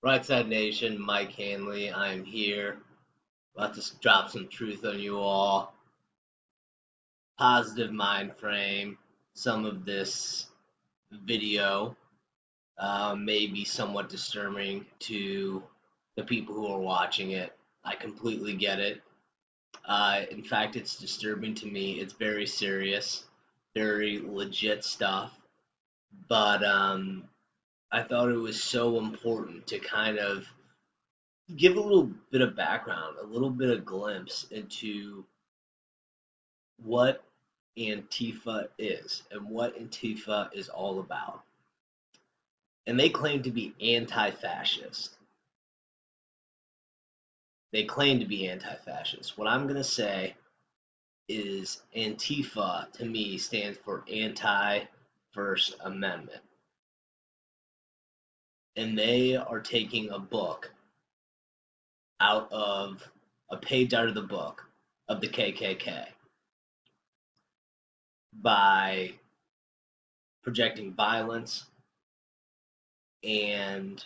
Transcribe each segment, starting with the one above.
Right Side Nation, Mike Hanley. I'm here, about to drop some truth on you all. Positive mind frame. Some of this video may be somewhat disturbing to the people who are watching it. I completely get it. In fact, it's disturbing to me. It's very serious, very legit stuff. But I thought it was so important to kind of give a little bit of background, a little bit of glimpse into what Antifa is and what Antifa is all about. And they claim to be anti-fascist. They claim to be anti-fascist. What I'm going to say is Antifa, to me, stands for Anti-First Amendment. And they are taking a page out of the book of the KKK by projecting violence and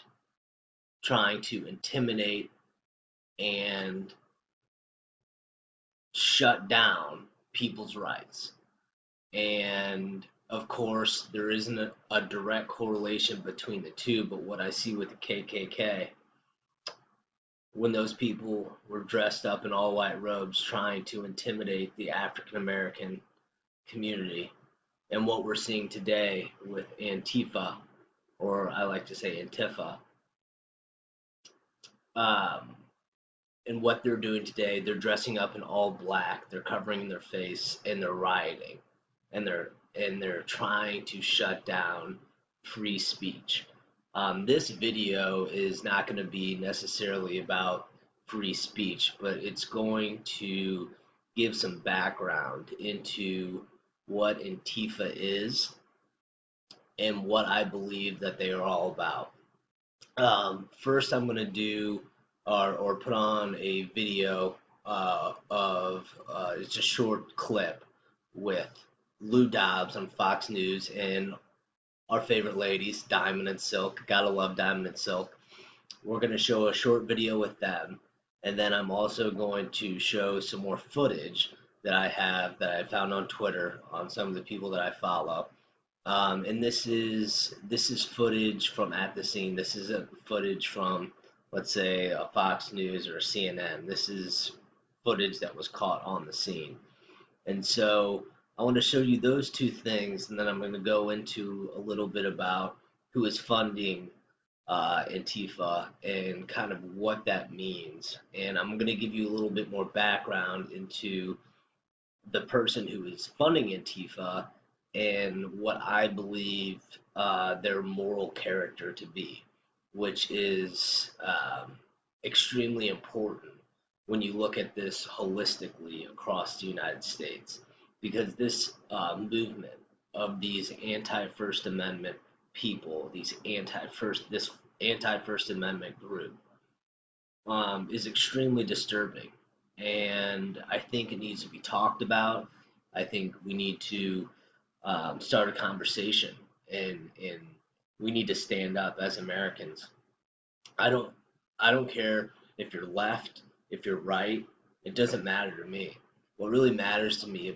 trying to intimidate and shut down people's rights. And of course, there isn't a direct correlation between the two, but what I see with the KKK, when those people were dressed up in all white robes trying to intimidate the African American community, and what we're seeing today with Antifa, or I like to say Antifa, and what they're doing today, they're dressing up in all black, they're covering their face, and they're rioting, and they're trying to shut down free speech. This video is not going to be necessarily about free speech, but it's going to give some background into what Antifa is and what I believe that they are all about. First, I'm going to do or put on a video of it's a short clip with Lou Dobbs on Fox News and our favorite ladies, Diamond and Silk. Gotta love Diamond and Silk. We're going to show a short video with them, and then I'm also going to show some more footage that I found on Twitter on some of the people that I follow. And this is footage from at the scene. This isn't footage from, let's say, a Fox News or a CNN. This is footage that was caught on the scene. And so I want to show you those two things, and then I'm going to go into a little bit about who is funding Antifa and kind of what that means. And I'm going to give you a little bit more background into the person who is funding Antifa and what I believe their moral character to be, which is extremely important when you look at this holistically across the United States, because this movement of these anti-First Amendment people, this anti-First Amendment group, is extremely disturbing, and I think it needs to be talked about. I think we need to start a conversation, and we need to stand up as Americans. I don't care if you're left, if you're right. It doesn't matter to me. What really matters to me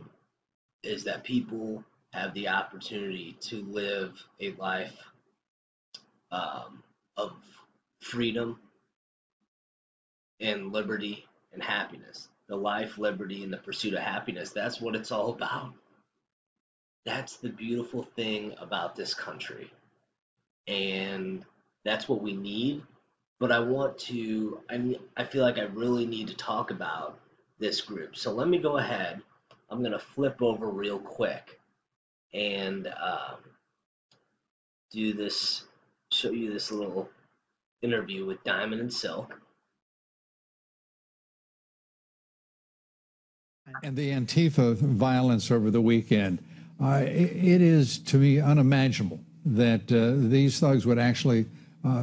is that people have the opportunity to live a life of freedom and liberty and happiness. The life, liberty, and the pursuit of happiness. That's what it's all about. That's the beautiful thing about this country. And that's what we need. But I feel like I really need to talk about this group. So let me go ahead. I'm going to flip over real quick and show you this little interview with Diamond and Silk. And the Antifa violence over the weekend, it is to me unimaginable that these thugs would actually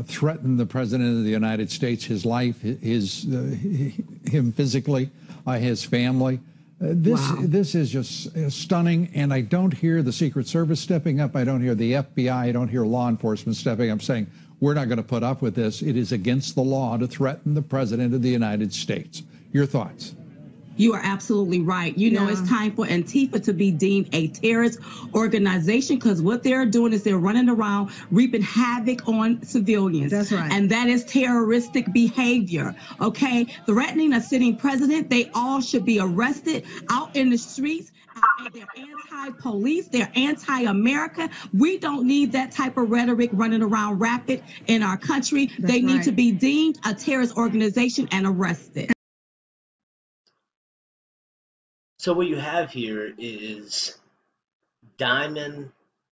threaten the President of the United States, his life, him physically, his family. This is just stunning, and I don't hear the Secret Service stepping up. I don't hear the FBI. I don't hear law enforcement stepping up saying, We're not going to put up with this. It is against the law to threaten the President of the United States. Your thoughts? You are absolutely right. You know, it's time for Antifa to be deemed a terrorist organization, because what they're doing is they're running around reaping havoc on civilians. That's right. And that is terroristic behavior. Okay? Threatening a sitting president, they all should be arrested out in the streets. They're anti-police. They're anti-America. We don't need that type of rhetoric running around rapid in our country. They need to be deemed a terrorist organization and arrested. So what you have here is Diamond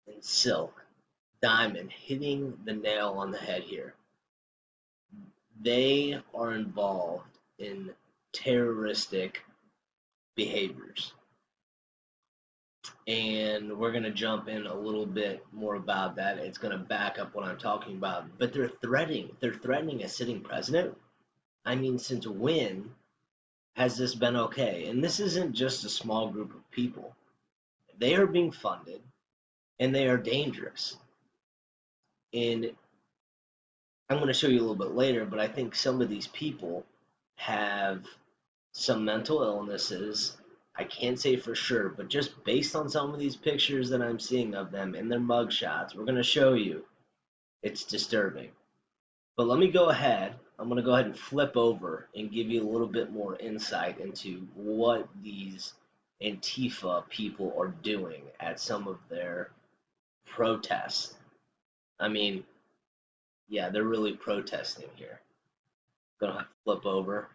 and Silk. Diamond hitting the nail on the head here. They are involved in terroristic behaviors. And we're going to jump in a little bit more about that. It's going to back up what I'm talking about. But they're threatening a sitting president. I mean, since when has this been okay? And this isn't just a small group of people. They are being funded, and they are dangerous. And I'm going to show you a little bit later, but I think some of these people have some mental illnesses. I can't say for sure, but just based on some of these pictures that I'm seeing of them and their mugshots, we're going to show you it's disturbing. But let me go ahead. I'm going to go ahead and flip over and give you a little bit more insight into what these Antifa people are doing at some of their protests. I mean, yeah, they're really protesting here. Gonna have to flip over.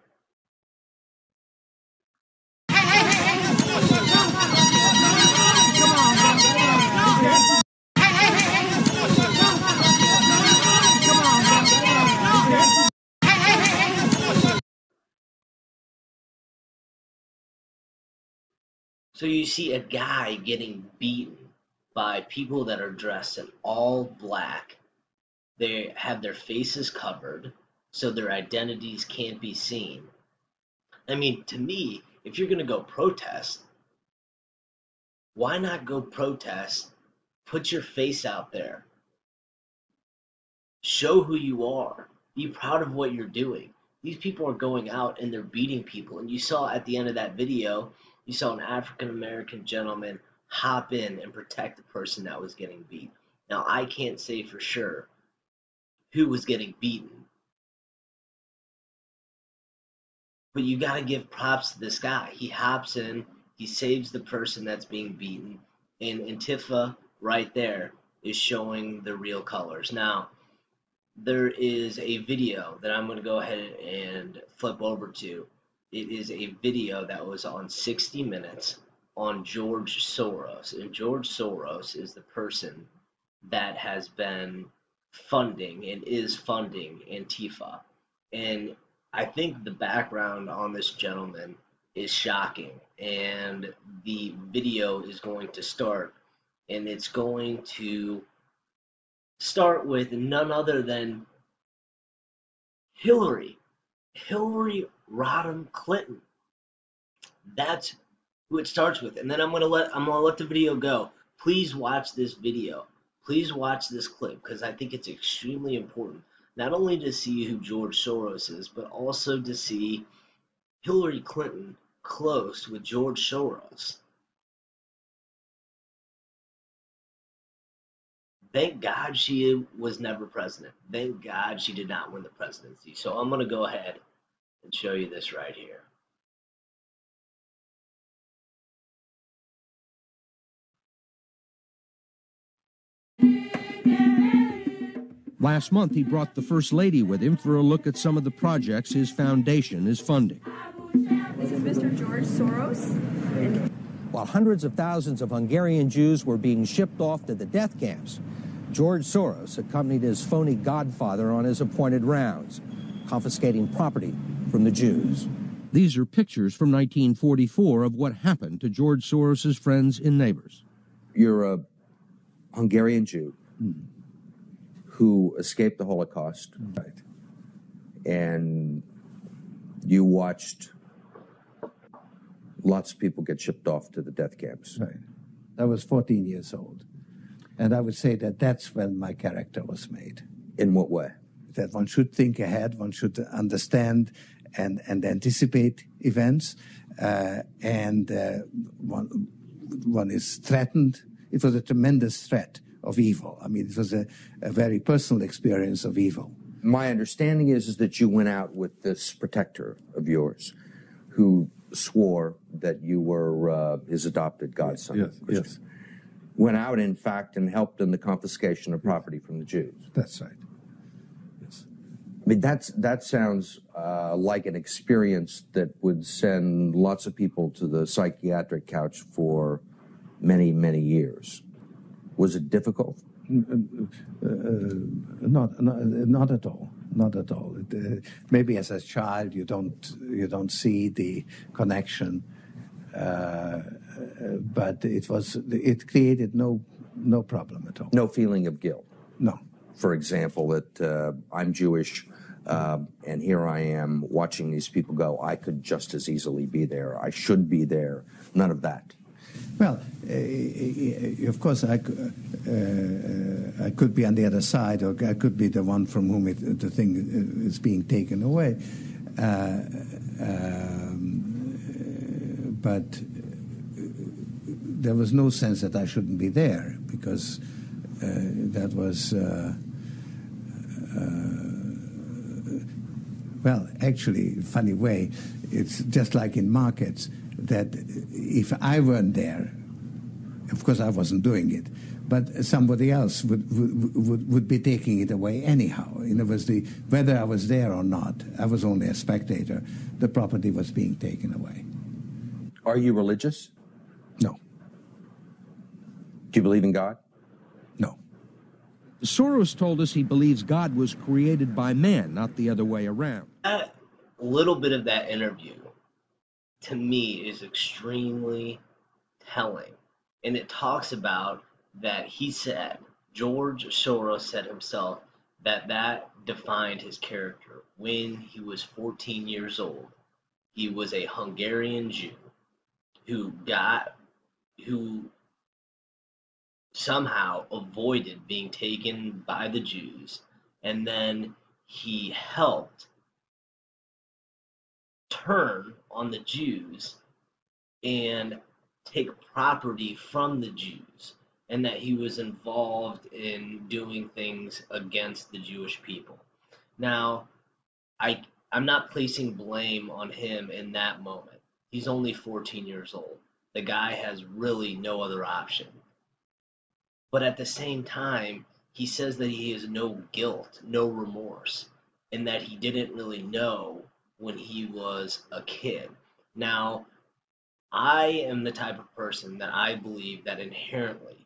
So you see a guy getting beaten by people that are dressed in all black. They have their faces covered, so their identities can't be seen. I mean, to me, if you're going to go protest, why not go protest? Put your face out there. Show who you are. Be proud of what you're doing. These people are going out and they're beating people. And you saw at the end of that video, you saw an African-American gentleman hop in and protect the person that was getting beat. Now, I can't say for sure who was getting beaten, but you got to give props to this guy. He hops in, he saves the person that's being beaten, and Antifa right there is showing the real colors. Now, there is a video that I'm going to go ahead and flip over to. It is a video that was on 60 Minutes on George Soros. And George Soros is the person that has been funding and is funding Antifa. And I think the background on this gentleman is shocking. And the video is going to start. And it's going to start with none other than Hillary Rodham Clinton. That's who it starts with. And then I'm gonna let the video go. Please watch this video. Please watch this clip, because I think it's extremely important, not only to see who George Soros is, but also to see Hillary Clinton close with George Soros. Thank God she was never president. Thank God she did not win the presidency. So I'm going to go ahead and show you this right here. Last month, he brought the First Lady with him for a look at some of the projects his foundation is funding. This is Mr. George Soros. While hundreds of thousands of Hungarian Jews were being shipped off to the death camps, George Soros accompanied his phony godfather on his appointed rounds, confiscating property from the Jews. These are pictures from 1944 of what happened to George Soros's friends and neighbors. You're a Hungarian Jew who escaped the Holocaust. Right. And you watched lots of people get shipped off to the death camps. Right. I was 14 years old. And I would say that that's when my character was made. In what way? That one should think ahead, one should understand and anticipate events, and one is threatened. It was a tremendous threat of evil. I mean, it was a very personal experience of evil. My understanding is that you went out with this protector of yours who swore that you were his adopted godson. Yes. Went out, in fact, and helped in the confiscation of property from the Jews. That's right. Yes. I mean, that sounds like an experience that would send lots of people to the psychiatric couch for many, many years. Was it difficult? Not at all. Not at all. Maybe as a child you don't see the connection, but it created no problem at all. No feeling of guilt. No. For example, that I'm Jewish, and here I am watching these people go. I could just as easily be there. I should be there. None of that. Well, of course, I could be on the other side, or I could be the one from whom the thing is being taken away. But there was no sense that I shouldn't be there, because that was, well, actually, funny way, it's just like in markets, that if I weren't there, of course I wasn't doing it, but somebody else would be taking it away anyhow. In other words, whether I was there or not, I was only a spectator. The property was being taken away. Are you religious? No. Do you believe in God? No. Soros told us he believes God was created by man, not the other way around. A little bit of that interview, to me, is extremely telling. And it talks about that he said, George Soros said himself, that defined his character. When he was 14 years old, he was a Hungarian Jew who somehow avoided being taken by the Jews, and then he helped turn on the Jews and take property from the Jews, and that he was involved in doing things against the Jewish people. Now, I'm not placing blame on him in that moment. He's only 14 years old. The guy has really no other option. But at the same time, he says that he has no guilt, no remorse, and that he didn't really know when he was a kid. Now, I am the type of person that I believe that inherently,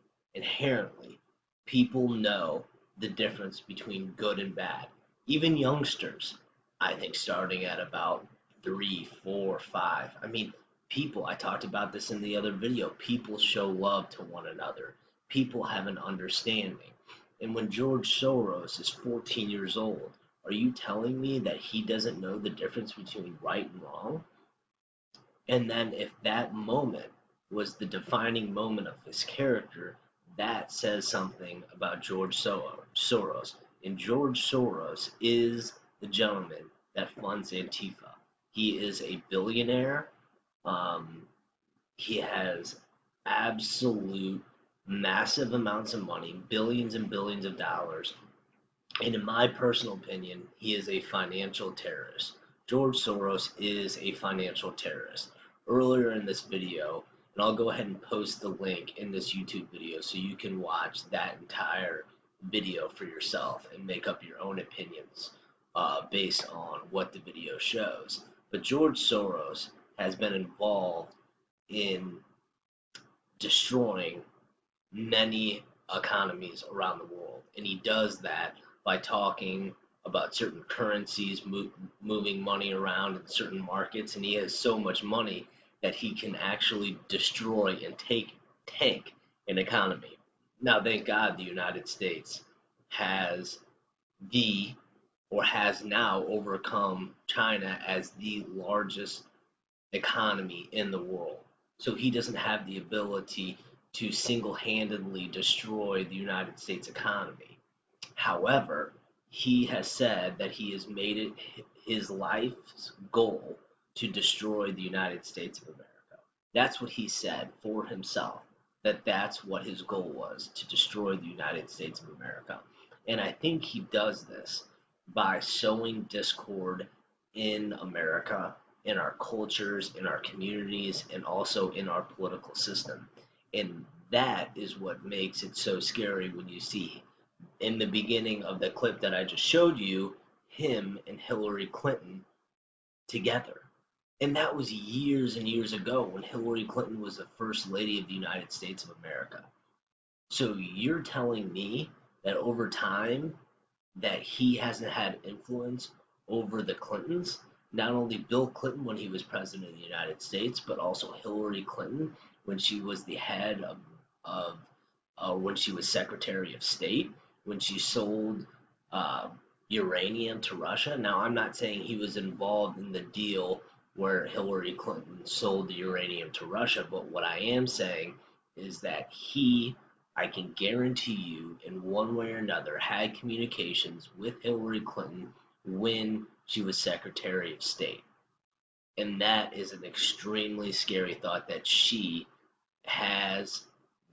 people know the difference between good and bad. Even youngsters, I think starting at about 3, 4, 5. I mean, people, I talked about this in the other video, people show love to one another. People have an understanding. And when George Soros is 14 years old, are you telling me that he doesn't know the difference between right and wrong? And then if that moment was the defining moment of his character, that says something about George Soros. And George Soros is the gentleman that funds Antifa. He is a billionaire. He has absolute massive amounts of money, billions and billions of dollars. And in my personal opinion, he is a financial terrorist. George Soros is a financial terrorist. Earlier in this video, and I'll go ahead and post the link in this YouTube video so you can watch that entire video for yourself and make up your own opinions based on what the video shows. But George Soros has been involved in destroying many economies around the world, and he does that by talking about certain currencies, moving money around in certain markets, and he has so much money that he can actually destroy and tank an economy. Now, thank God the United States has now overcome China as the largest economy in the world. So he doesn't have the ability to single-handedly destroy the United States economy. However, he has said that he has made it his life's goal to destroy the United States of America. That's what he said for himself, that that's what his goal was, to destroy the United States of America. And I think he does this by sowing discord in America, in our cultures, in our communities, and also in our political system. And that is what makes it so scary when you see in the beginning of the clip that I just showed you, him and Hillary Clinton together. And that was years and years ago when Hillary Clinton was the First Lady of the United States of America. So you're telling me that over time that he hasn't had influence over the Clintons? Not only Bill Clinton when he was president of the United States, but also Hillary Clinton when she was the head of when she was Secretary of State, when she sold uranium to Russia. Now, I'm not saying he was involved in the deal where Hillary Clinton sold the uranium to Russia, but what I am saying is that I can guarantee you, in one way or another, had communications with Hillary Clinton when she was Secretary of State. And that is an extremely scary thought, that she has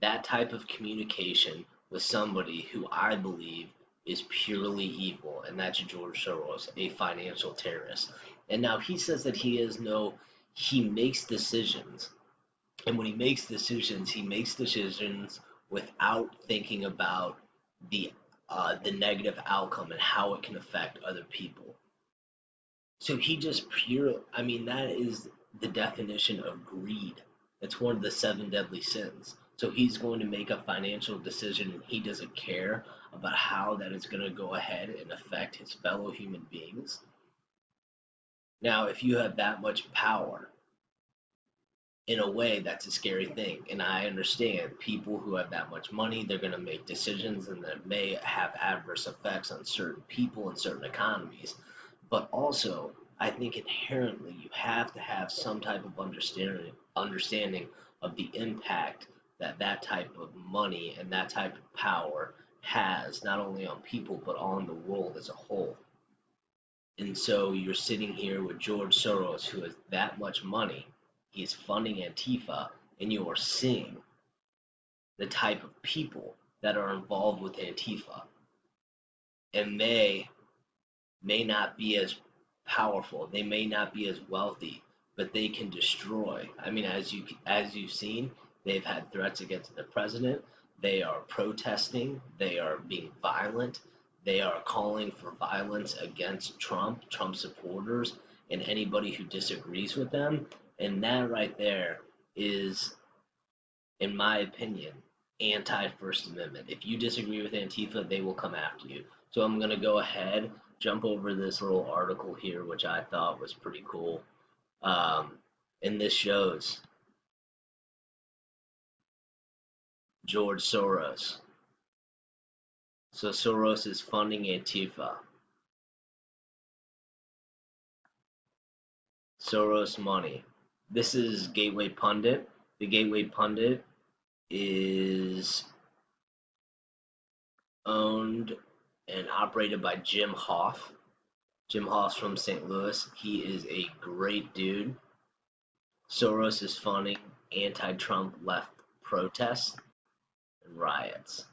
that type of communication with somebody who I believe is purely evil, and that's George Soros, a financial terrorist. And now he says that he makes decisions. And when he makes decisions without thinking about the negative outcome and how it can affect other people. So he just that is the definition of greed. It's one of the 7 deadly sins. So he's going to make a financial decision and he doesn't care about how that is going to go ahead and affect his fellow human beings. Now, if you have that much power, in a way, that's a scary thing. And I understand people who have that much money, they're going to make decisions and that may have adverse effects on certain people and certain economies. But also, I think inherently you have to have some type of understanding of the impact that that type of money and that type of power has, not only on people, but on the world as a whole. And so you're sitting here with George Soros, who has that much money. He's funding Antifa, and you are seeing the type of people that are involved with Antifa. And they may not be as powerful, they may not be as wealthy, but they can destroy. I mean, as you've seen, they've had threats against the president. They are protesting. They are being violent. They are calling for violence against Trump supporters, and anybody who disagrees with them. And that right there is, in my opinion, anti-First Amendment. If you disagree with Antifa, they will come after you. So I'm going to go ahead, jump over this little article here, which I thought was pretty cool. And this shows George Soros. So Soros is funding Antifa. Soros money. This is Gateway Pundit. The Gateway Pundit is owned and operated by Jim Hoff. Jim Hoff's from St. Louis. He is a great dude. Soros is funding anti-Trump left protests and riots.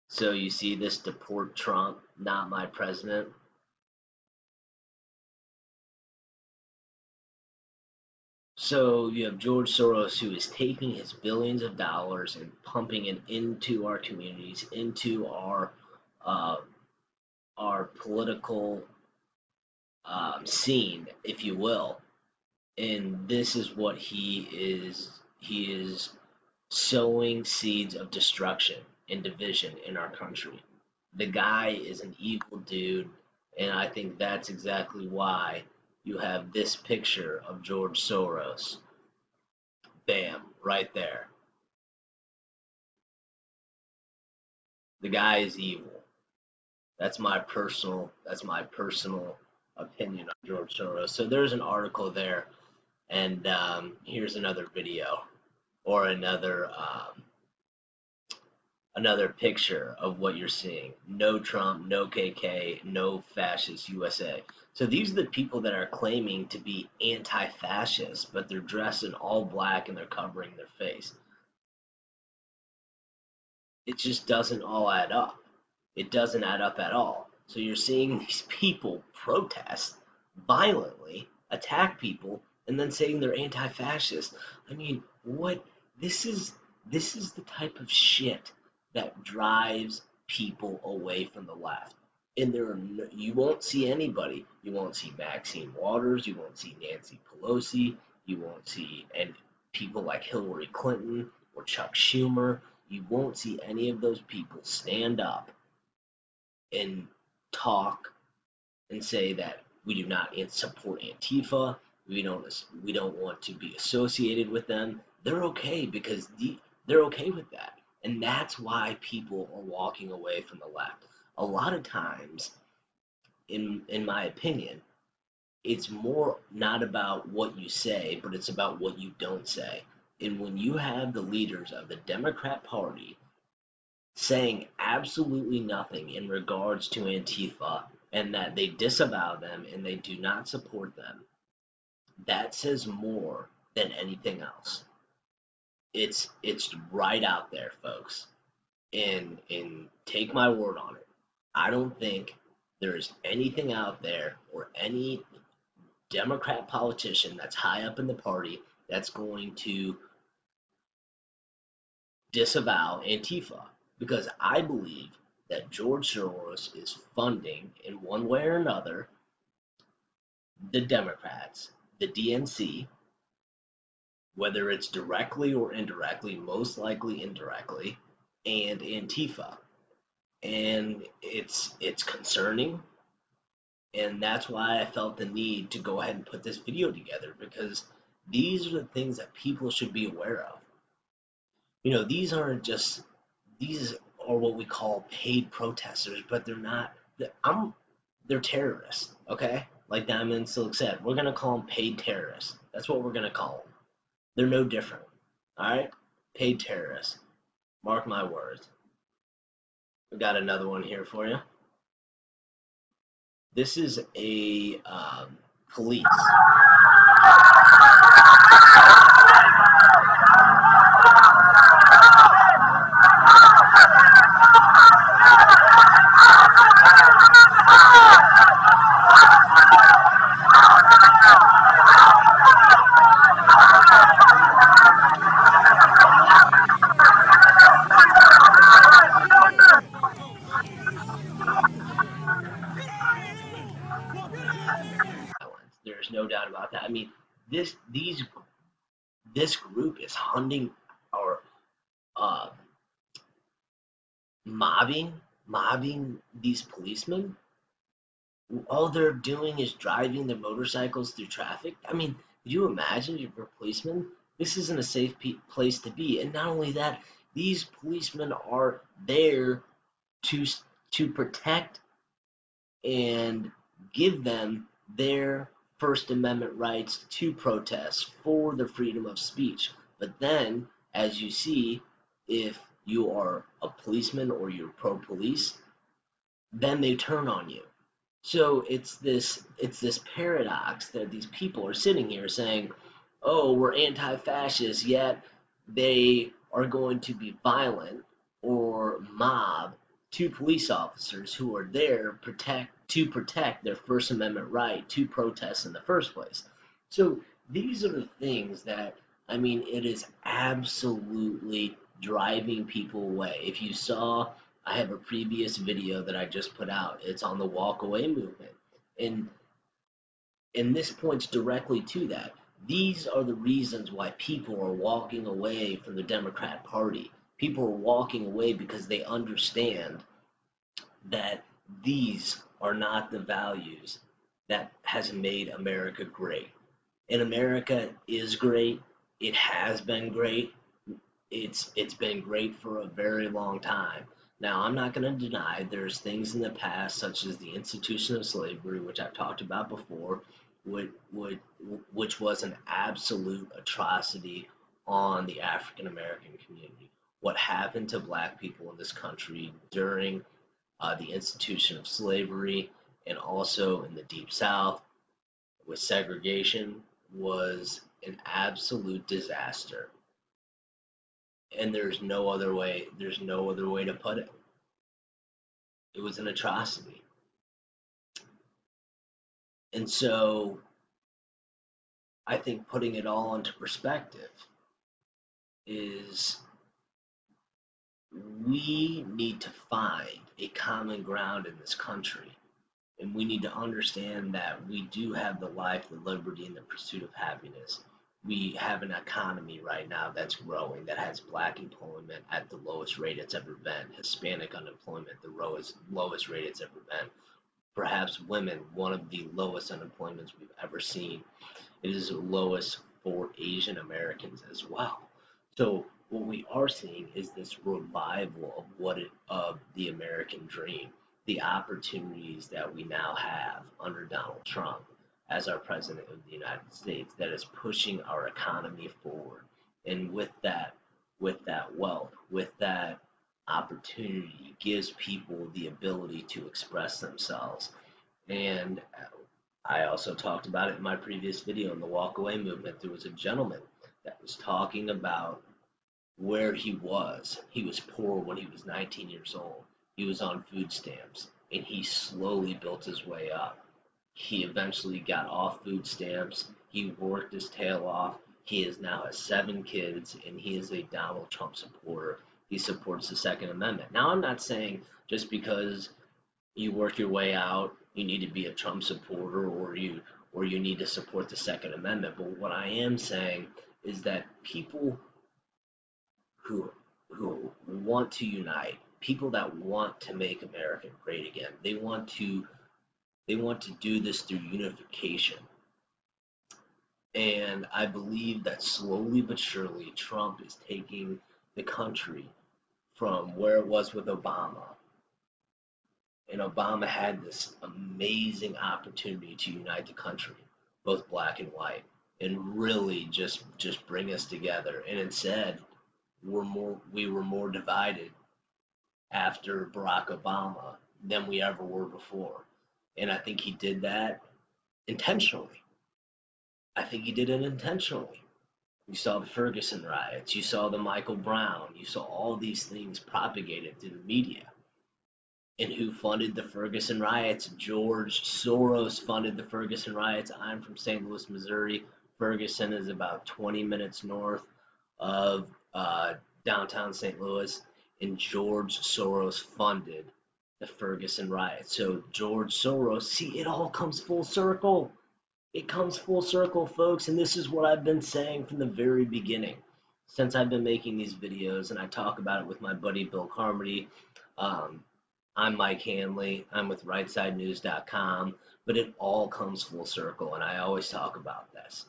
So you see this, deport Trump, not my president. So you have George Soros, who is taking his billions of dollars and pumping it into our communities, into our political scene, if you will. And this is what he is sowing seeds of destruction and division in our country. The guy is an evil dude, and I think that's exactly why you have this picture of George Soros. Bam, right there. The guy is evil. That's my personal opinion on George Soros. So there's an article there, and here's another video, or another another picture of what you're seeing. No Trump, no KK, no fascist USA. So these are the people that are claiming to be anti-fascist, but they're dressed in all black and they're covering their face. It just doesn't all add up. It doesn't add up at all. So you're seeing these people protest violently, attack people, and then saying they're anti-fascist. I mean, what? This is the type of shit that drives people away from the left. And you won't see anybody. You won't see Maxine Waters. You won't see Nancy Pelosi. You won't see people like Hillary Clinton or Chuck Schumer. You won't see any of those people stand up and talk and say that we do not support Antifa. We don't want to be associated with them. They're okay because they're okay with that, and that's why people are walking away from the left. A lot of times, in my opinion, it's more not about what you say, but it's about what you don't say. And when you have the leaders of the Democrat Party saying absolutely nothing in regards to Antifa and that they disavow them and they do not support them, that says more than anything else. It's right out there, folks. And take my word on it. I don't think there's anything out there or any Democrat politician that's high up in the party that's going to disavow Antifa, because I believe that George Soros is funding in one way or another the Democrats, the DNC, whether it's directly or indirectly, most likely indirectly, and Antifa. And it's concerning, and that's why I felt the need to go ahead and put this video together, because these are the things that people should be aware of. You know, these are what we call paid protesters, but they're not. They're terrorists, okay? Like Diamond Silk said, we're gonna call them paid terrorists. That's what we're gonna call them. They're no different, all right? Paid terrorists. Mark my words. We got another one here for you. This is a police. There's no doubt about that. I mean, this group is hunting or mobbing these policemen. All they're doing is driving their motorcycles through traffic. I mean, could you imagine if you're a policeman? This isn't a safe place to be. And not only that, these policemen are there to protect and give them their First Amendment rights to protest for the freedom of speech. But then, as you see, if you are a policeman or you're pro-police, then they turn on you. So it's this paradox that these people are sitting here saying, oh, we're anti-fascist, yet they are going to be violent or mob two police officers who are there to protect their First Amendment right to protest in the first place. So these are the things that, I mean, it is absolutely driving people away. If you saw, I have a previous video that I just put out. It's on the walk away movement. And this points directly to that. These are the reasons why people are walking away from the Democrat Party. People are walking away because they understand that these are not the values that has made America great. And America is great. It has been great. It's been great for a very long time. Now, I'm not going to deny there's things in the past, such as the institution of slavery, which I've talked about before, which was an absolute atrocity on the African American community. what happened to black people in this country during the institution of slavery and also in the Deep South with segregation was an absolute disaster. And there's no other way to put it. It was an atrocity. And so I think putting it all into perspective is we need to find a common ground in this country. And we need to understand that we do have the life, the liberty, and the pursuit of happiness. We have an economy right now that's growing, that has black employment at the lowest rate it's ever been, Hispanic unemployment, the lowest rate it's ever been. Perhaps women, one of the lowest unemployments we've ever seen. It is the lowest for Asian Americans as well. So what we are seeing is this revival of the American dream, the opportunities that we now have under Donald Trump as our president of the United States that is pushing our economy forward. And with that wealth, with that opportunity, gives people the ability to express themselves. And I also talked about it in my previous video in the walkaway movement. There was a gentleman that was talking about where he was. He was poor when he was 19 years old. He was on food stamps, and he slowly built his way up. He eventually got off food stamps. He worked his tail off. He now has 7 kids, and he is a Donald Trump supporter. He supports the Second Amendment. Now, I'm not saying just because you work your way out, you need to be a Trump supporter or you need to support the Second Amendment. But what I am saying is that people who want to unite, people that want to make America great again, they want to do this through unification. And I believe that slowly but surely Trump is taking the country from where it was with Obama. And Obama had this amazing opportunity to unite the country, both black and white, and really just bring us together. And instead, we were more divided after Barack Obama than we ever were before. And I think he did that intentionally. I think he did it intentionally. You saw the Ferguson riots, you saw the Michael Brown, you saw all these things propagated through the media. And who funded the Ferguson riots? George Soros funded the Ferguson riots. I'm from St. Louis, Missouri. Ferguson is about 20 minutes north of downtown St. Louis, and George Soros funded the Ferguson riots. So George Soros, see, it all comes full circle. It comes full circle, folks, and this is what I've been saying from the very beginning, since I've been making these videos, and I talk about it with my buddy Bill Carmody. I'm Mike Hanley. I'm with RightSideNews.com, but it all comes full circle, and I always talk about this.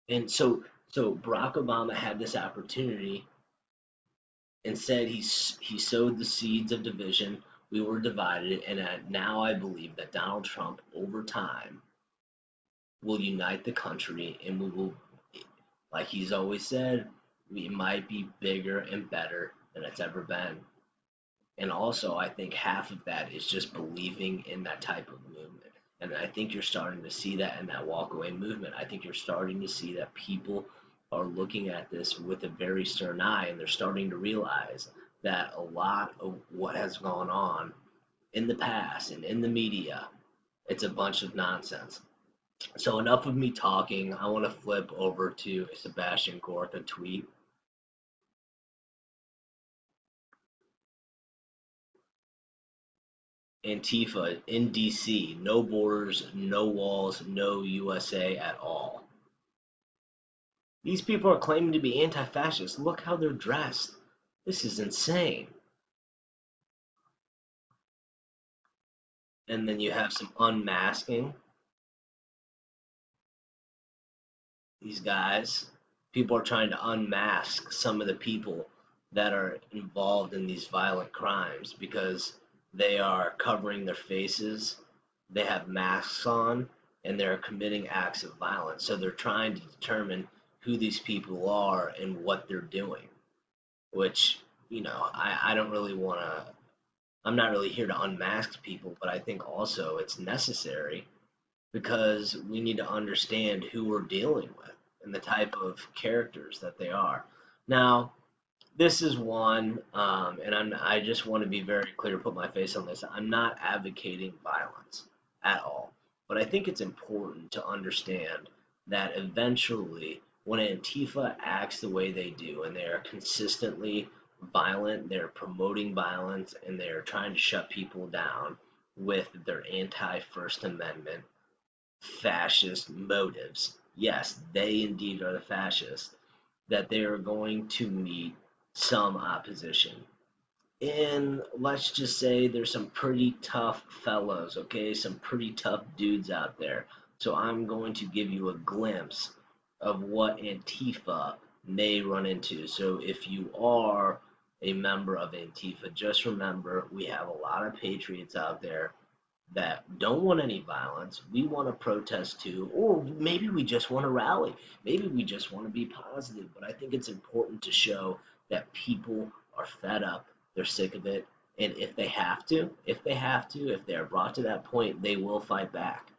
And so Barack Obama had this opportunity. Instead, he sowed the seeds of division. We were divided, and now I believe that Donald Trump, over time, will unite the country, and we will, like he's always said, we might be bigger and better than it's ever been. And also, I think half of that is just believing in that type of movement. And I think you're starting to see that in that walkaway movement. I think you're starting to see that people are looking at this with a very stern eye, and they're starting to realize that a lot of what has gone on in the past and in the media, it's a bunch of nonsense. So enough of me talking. I want to flip over to Sebastian Gorka tweet. Antifa in DC, no borders, no walls, no USA at all. These people are claiming to be anti-fascist. Look how they're dressed. This is insane. And then you have some unmasking. These guys, people are trying to unmask some of the people that are involved in these violent crimes because they are covering their faces, they have masks on, and they're committing acts of violence. So they're trying to determine who these people are and what they're doing, which I don't really want to, I'm not really here to unmask people, but I think also it's necessary because we need to understand who we're dealing with and the type of characters that they are. Now, this is one, and I just want to be very clear, put my face on this. I'm not advocating violence at all, but I think it's important to understand that eventually, when Antifa acts the way they do, and they are consistently violent, they're promoting violence, and they're trying to shut people down with their anti-First Amendment fascist motives. Yes, they indeed are the fascists, that they are going to meet some opposition. And let's just say there's some pretty tough fellows, okay? Some pretty tough dudes out there. So I'm going to give you a glimpse of what Antifa may run into. So if you are a member of Antifa, just remember we have a lot of patriots out there that don't want any violence. We want to protest too, or maybe we just want to rally. Maybe we just want to be positive. But I think it's important to show that people are fed up, they're sick of it, and if they are brought to that point, they will fight back.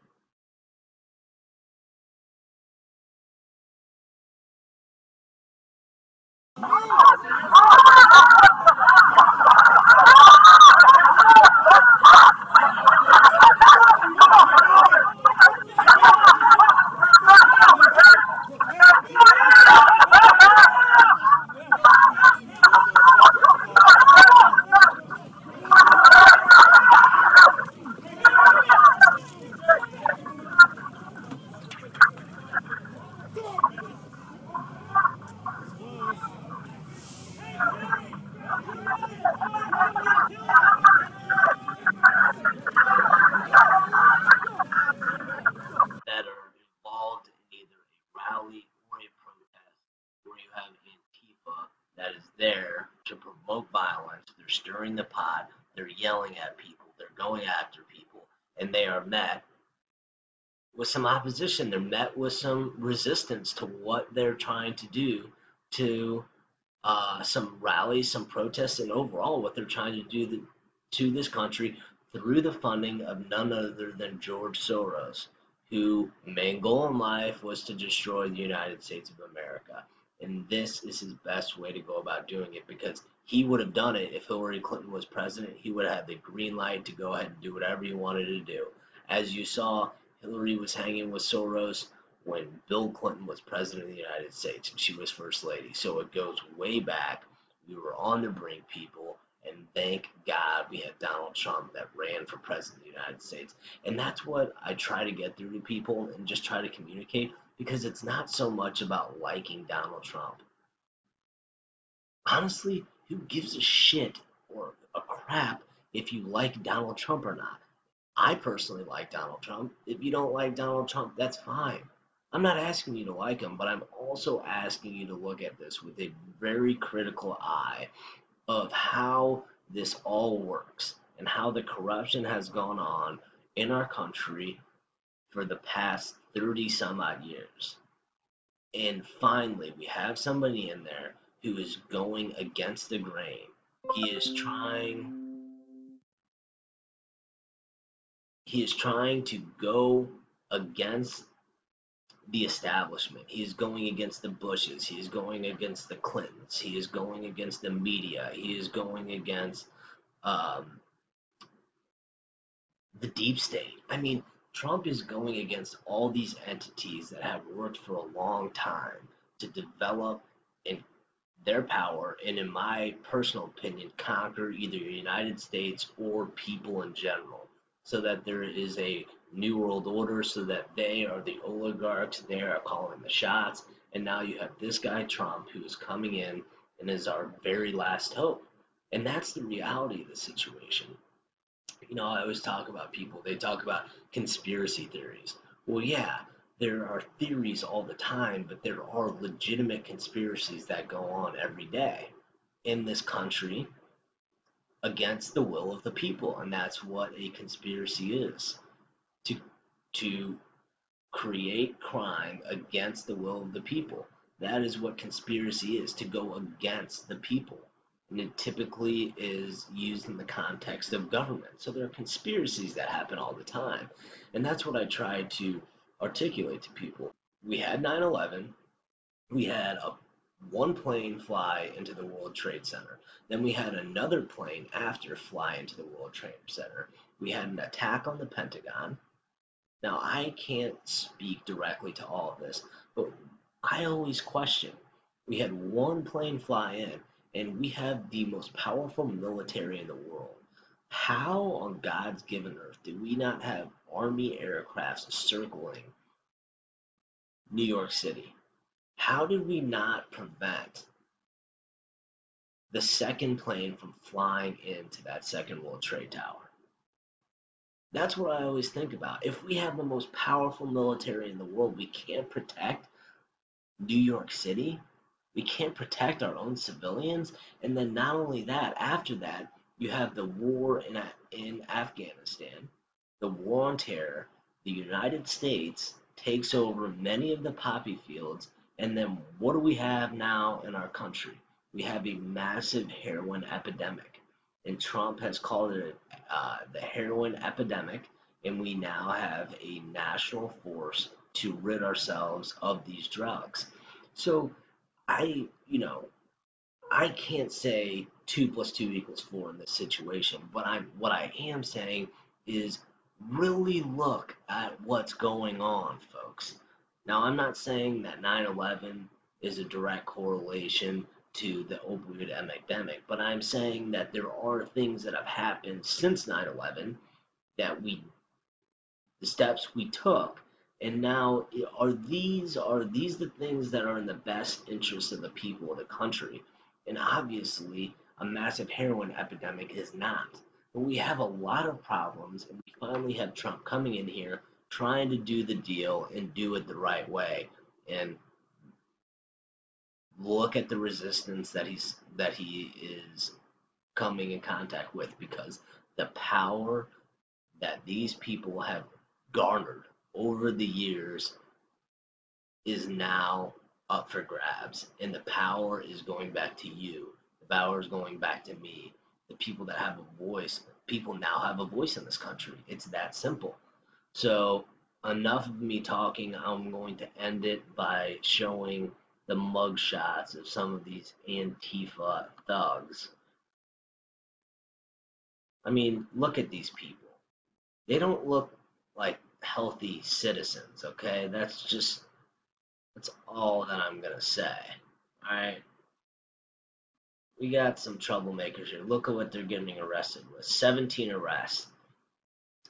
That are involved in either a rally or a protest, where you have Antifa that is there to provoke violence. They're stirring the pot, they're yelling at people, they're going after people, and they are met with some opposition. They're met with some resistance to what they're trying to do, to some rallies, some protests, and overall what they're trying to do to this country through the funding of none other than George Soros, whose main goal in life was to destroy the United States of America. And this is his best way to go about doing it, because he would have done it if Hillary Clinton was president. He would have had the green light to go ahead and do whatever he wanted to do. As you saw, Hillary was hanging with Soros when Bill Clinton was president of the United States and she was first lady. So it goes way back. We were on the brink, people, and thank God we had Donald Trump that ran for president of the United States. And that's what I try to get through to people and just try to communicate, because it's not so much about liking Donald Trump. Honestly, who gives a shit or a crap if you like Donald Trump or not? I personally like Donald Trump. If you don't like Donald Trump, that's fine. I'm not asking you to like him, but I'm also asking you to look at this with a very critical eye of how this all works and how the corruption has gone on in our country for the past 30 some odd years. And finally, we have somebody in there who is going against the grain. He is trying he is trying to go against the establishment. He is going against the Bushes. He is going against the Clintons. He is going against the media. He is going against um, the deep state. I mean, Trump is going against all these entities that have worked for a long time to develop in their power and, in my personal opinion, conquer either the United States or people in general, so that there is a new world order, so that they are the oligarchs, they are calling the shots, and now you have this guy Trump who is coming in and is our very last hope. And that's the reality of the situation. I always talk about people, they talk about conspiracy theories. Well, yeah, there are theories all the time, but there are legitimate conspiracies that go on every day in this country against the will of the people. And that's what a conspiracy is, to, to create crime against the will of the people. That is what conspiracy is, to go against the people. and it typically is used in the context of government. So there are conspiracies that happen all the time, and that's what I try to articulate to people. We had 9/11. We had one plane fly into the World Trade Center. Then we had another plane after fly into the World Trade Center. We had an attack on the Pentagon. Now, I can't speak directly to all of this, but I always question. We had one plane fly in, and we have the most powerful military in the world. How on God's given earth do we not have Army aircrafts circling New York City? How did we not prevent the second plane from flying into that second World Trade Tower? That's what I always think about. If we have the most powerful military in the world, we can't protect New York City. We can't protect our own civilians. And then not only that, after that, you have the war in Afghanistan, the war on terror. The United States takes over many of the poppy fields. And then what do we have now in our country? We have a massive heroin epidemic. And Trump has called it the heroin epidemic. And we now have a national force to rid ourselves of these drugs. So I can't say 2 + 2 = 4 in this situation, but what I am saying is really look at what's going on, folks. Now, I'm not saying that 9/11 is a direct correlation to the opioid epidemic, but I'm saying that there are things that have happened since 9/11 that the steps we took, and now are these the things that are in the best interest of the people of the country? And obviously, a massive heroin epidemic is not. But we have a lot of problems, and we finally have Trump coming in here trying to do the deal and do it the right way. And look at the resistance that he is coming in contact with, because the power that these people have garnered over the years is now up for grabs, and the power is going back to you. The power is going back to me. The people that have a voice, people now have a voice in this country. It's that simple. So enough of me talking. I'm going to end it by showing the mug shots of some of these Antifa thugs. I mean, look at these people. They don't look like healthy citizens, okay? That's all that I'm gonna say. Alright? We got some troublemakers here. Look at what they're getting arrested with. 17 arrests.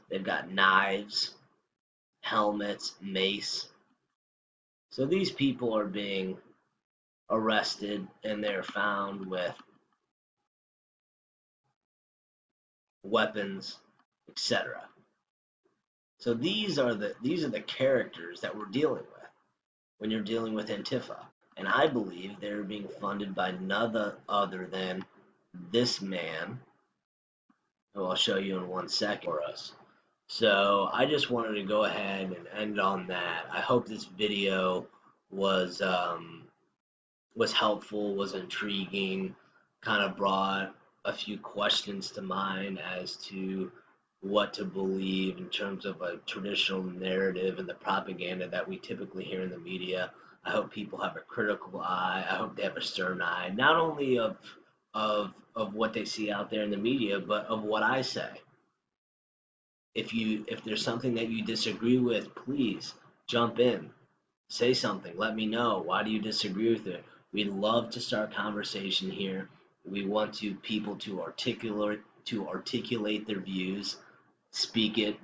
They've got knives, helmets, mace. So these people are being arrested, and they're found with weapons, etc. So these are the characters that we're dealing with when you're dealing with Antifa. And I believe they're being funded by none other than this man, who I'll show you in 1 second for us. So I just wanted to go ahead and end on that. I hope this video was helpful, was intriguing, kind of brought a few questions to mind as to what to believe in terms of a traditional narrative and the propaganda that we typically hear in the media. I hope people have a critical eye. I hope they have a stern eye, not only of what they see out there in the media, but of what I say. If there's something that you disagree with, please jump in, say something, let me know. Why do you disagree with it? We'd love to start conversation here. We want people to articulate their views, speak it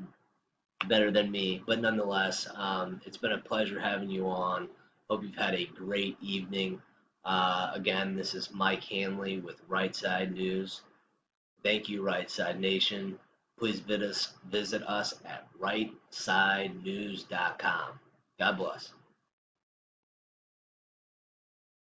better than me. But nonetheless, it's been a pleasure having you on. Hope you've had a great evening. Again, this is Mike Hanley with Right Side News. Thank you, Right Side Nation. Please visit us at rightsidenews.com. God bless.